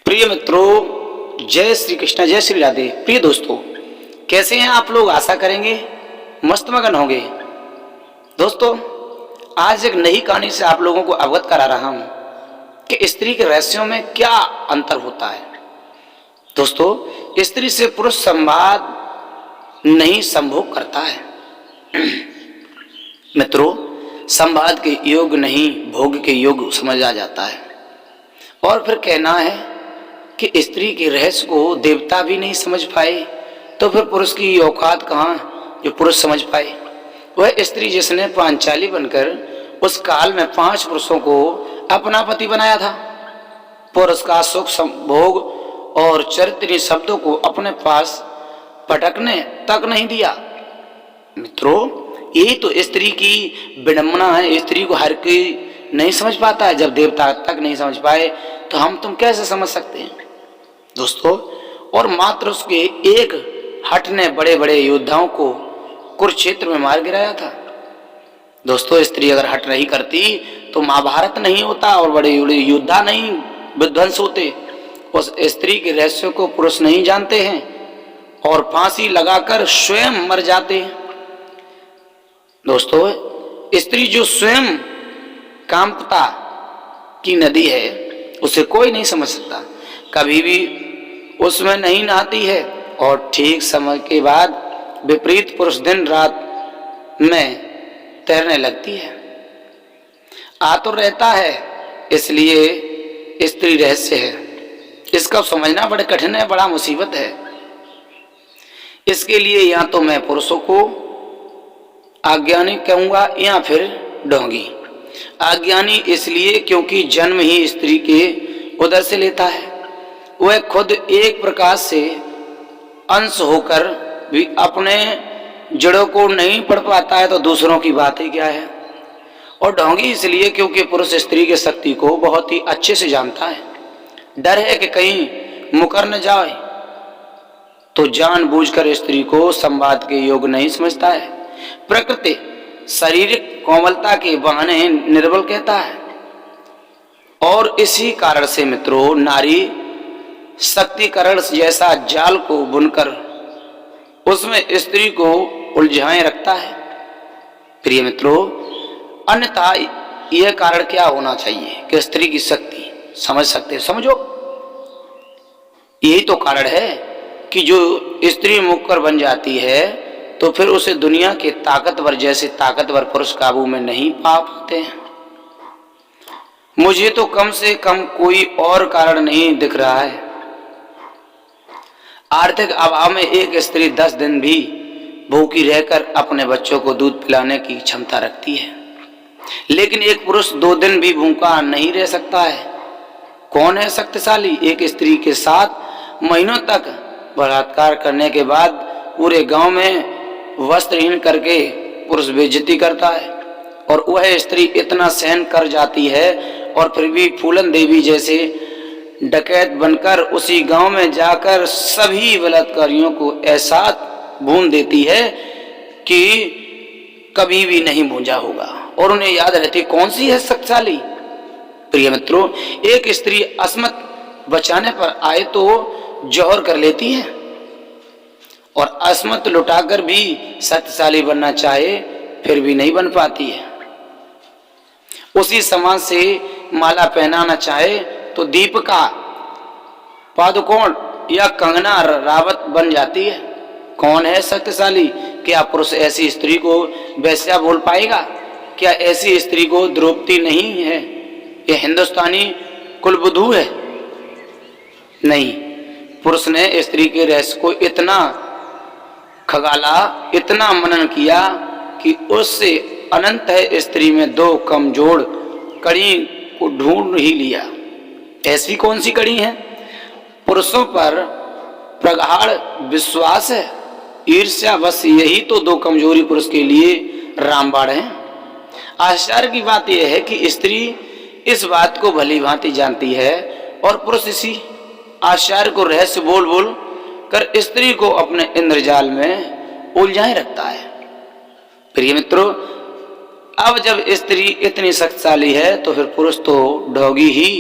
प्रिय मित्रों, जय श्री कृष्ण, जय श्री राधे। प्रिय दोस्तों, कैसे हैं आप लोग? आशा करेंगे मस्त मगन होंगे। दोस्तों, आज एक नई कहानी से आप लोगों को अवगत करा रहा हूं कि स्त्री के रहस्यों में क्या अंतर होता है। दोस्तों, स्त्री से पुरुष संवाद नहीं संभोग करता है। मित्रों, संवाद के योग नहीं भोग के योग समझ आ जाता है। और फिर कहना है कि स्त्री के रहस्य को देवता भी नहीं समझ पाए तो फिर पुरुष की औकात कहाँ जो पुरुष समझ पाए। वह स्त्री जिसने पांचाली बनकर उस काल में 5 पुरुषों को अपना पति बनाया था, पुरुष का सुख संभोग और चरित्र शब्दों को अपने पास पटकने तक नहीं दिया। मित्रों, यही तो स्त्री की विडंबना है। स्त्री को हर कोई नहीं समझ पाता है। जब देवता तक नहीं समझ पाए तो हम तुम कैसे समझ सकते हैं दोस्तों। और मात्र उसके एक हठ ने बड़े बड़े योद्धाओं को कुरुक्षेत्र में मार गिराया था। दोस्तों, स्त्री अगर हठ नहीं करती तो महाभारत नहीं होता और बड़े बड़े योद्धा नहीं विध्वंस होते। उस स्त्री के रहस्य को पुरुष नहीं जानते हैं और फांसी लगाकर स्वयं मर जाते हैं। दोस्तों, स्त्री जो स्वयं कामता की नदी है उसे कोई नहीं समझ सकता। कभी भी उसमें नहीं नहाती है और ठीक समय के बाद विपरीत पुरुष दिन रात में तैरने लगती है। आतुर रहता है, इसलिए स्त्री रहस्य है। इसका समझना बड़ा कठिन है, बड़ा मुसीबत है। इसके लिए या तो मैं पुरुषों को अज्ञानी कहूंगा या फिर ढोंगी। अज्ञानी इसलिए क्योंकि जन्म ही स्त्री के उदर से लेता है। वह खुद एक प्रकार से अंश होकर भी अपने जड़ों को नहीं पढ़ पाता है तो दूसरों की बात ही क्या है। और ढोंगी इसलिए क्योंकि पुरुष स्त्री की शक्ति को बहुत ही अच्छे से जानता है। डर है कि कहीं मुकर न जाए तो जानबूझकर स्त्री को संवाद के योग नहीं समझता है। प्रकृति शारीरिक कोमलता के बहाने निर्बल कहता है। और इसी कारण से मित्रों, नारी शक्तिकरण जैसा जाल को बुनकर उसमें स्त्री को उलझाए रखता है। प्रिय मित्रों, अन्यथा यह कारण क्या होना चाहिए कि स्त्री की शक्ति समझ सकते, समझो। यही तो कारण है कि जो स्त्री मुकर बन जाती है तो फिर उसे दुनिया के ताकतवर जैसे ताकतवर पुरुष काबू में नहीं पा पाते हैं। मुझे तो कम से कम कोई और कारण नहीं दिख रहा है। आर्थिक अभाव में एक स्त्री 10 दिन भी भूखी रहकर अपने बच्चों को दूध पिलाने की क्षमता रखती है, लेकिन एक पुरुष 2 दिन भी भूखा नहीं रह सकता है। कौन है शक्तिशाली? एक स्त्री के साथ महीनों तक बलात्कार करने के बाद पूरे गांव में वस्त्रहीन करके पुरुष बेइज्जती करता है और वह स्त्री इतना सहन कर जाती है और फिर भी फूलन देवी जैसे डकैत बनकर उसी गांव में जाकर सभी बलात्कारियों को ऐसा भून देती है कि कभी भी नहीं भूंजा होगा और उन्हें याद रहती कौन सी है शक्तिशाली। प्रिय मित्रों, एक स्त्री अस्मत बचाने पर आए तो जौहर कर लेती है और अस्मत लुटाकर भी शक्तिशाली बनना चाहे फिर भी नहीं बन पाती है। उसी समाज से माला पहनाना चाहे तो दीपिका पादुकोण या कंगना रावत बन जाती है। कौन है शक्तिशाली? क्या पुरुष ऐसी स्त्री को वैश्या बोल पाएगा? क्या ऐसी स्त्री को द्रौपदी नहीं है? यह हिंदुस्तानी कुलबुद्धू है? नहीं, पुरुष ने स्त्री के रहस्य को इतना खगाला, इतना मनन किया कि उससे अनंत है स्त्री में 2 कमजोर कड़ी को ढूंढ ही लिया। ऐसी कौन सी कड़ी है? पुरुषों पर प्रगाढ़ विश्वास है, ईर्ष्या, बस यही तो 2 कमजोरी पुरुष के लिए रामबाण है। आश्चर्य की बात यह है कि स्त्री इस बात को भली भांति जानती है और पुरुष इसी आश्चर्य को रहस्य बोल बोल कर स्त्री को अपने इंद्रजाल में उलझाए रखता है। प्रिय मित्रों, अब जब स्त्री इतनी शक्तिशाली है तो फिर पुरुष तो ढोंगी ही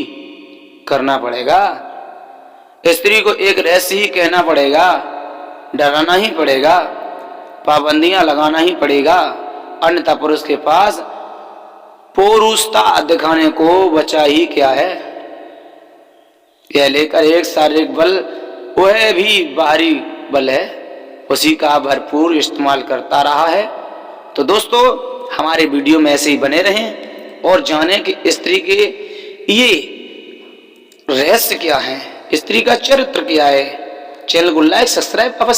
करना पड़ेगा। स्त्री को एक रहस्य ही कहना पड़ेगा, डराना ही पड़ेगा, पाबंदियां लगाना ही पड़ेगा, अन्यथा पुरुष के पास पुरुषता दिखाने को बचा ही क्या है। यह लेकर एक शारीरिक बल, वह भी बाहरी बल है, उसी का भरपूर इस्तेमाल करता रहा है। तो दोस्तों हमारे वीडियो में ऐसे ही बने रहें और जानें कि स्त्री के ये रहस्य क्या है, स्त्री का चरित्र क्या है। चैनल को लाइक सब्सक्राइब अवश्य